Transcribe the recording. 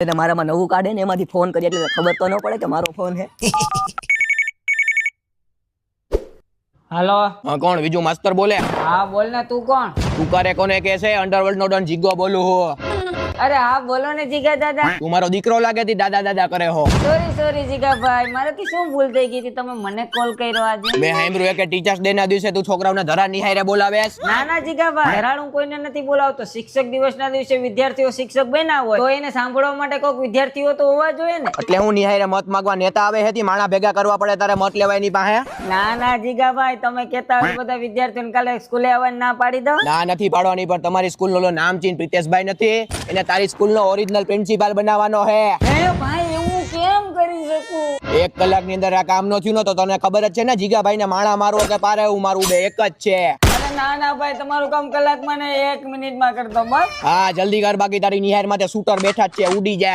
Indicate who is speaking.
Speaker 1: એટલે મારામાં નવું કાઢે ને એમાંથી ફોન કરીએ એટલે ખબર તો ન પડે કે મારો ફોન હે.
Speaker 2: હાલો.
Speaker 3: હા કોણ બીજું માસ્તર બોલે?
Speaker 2: હા બોલ ને, તું કોણ?
Speaker 3: તું કરે કોને કે છે? અંડરવર્લ્ડ નો ડોન જીગો બોલું હું.
Speaker 2: અરે હા બોલો ને જીગા દાદા.
Speaker 3: તું મારો દીકરો લાગે તી દાદા દાદા કરે હો.
Speaker 2: સોરી જીગા ભાઈ, મારાથી શું ભૂલ થઈ ગઈ હતી, તમે મને કોલ કર્યો આજે?
Speaker 3: મેં સાંભળ્યું કે ટીચર્સ ડે ના દિવસે તું છોકરાઓને ધરા નિહાયરે બોલાવેસ.
Speaker 2: ના જીગા ભાઈ, ધરાળ હું કોઈને નથી બોલાવતો. શિક્ષક દિવસના દિવસે વિદ્યાર્થીઓ શિક્ષક બન્યા હોય તો એને સાંભળવા માટે કોઈક વિદ્યાર્થીઓ તો હોવા જોઈએ ને.
Speaker 3: એટલે હું નિહાયરે મત માંગવા નેતા આવે હતી, માણા ભેગા કરવા પડે તારે મત લેવાય ની પાસે.
Speaker 2: ના જીગા ભાઈ, તમે કહેતા હોય બધા વિદ્યાર્થીઓને કાલે સ્કૂલે આવવાની ના પાડી દો.
Speaker 3: ના નથી પાડવાની, પણ તમારી સ્કૂલ નો નામ ચીન પ્રિતેશભાઈ નથી, એને તારી સ્કૂલ નો ઓરિજિનલ પ્રિન્સિપાલ બનાવવાનો હે.
Speaker 2: હે ભાઈ, એવું કેમ કરી શકું?
Speaker 3: 1 કલાકની અંદર આ કામ ન થયું ને તો તને ખબર જ છે ને જીગાભાઈ ને માણા મારવો કે પારે એવું મારવું બે એક જ છે.
Speaker 2: અરે ના ભાઈ, તમારું કામ કલાકમાં ને 1 મિનિટમાં કરતો બસ.
Speaker 3: હા જલ્દી કર, બાકી તારી નિહાર માટે શૂટર બેઠા જ છે, ઉડી જાય.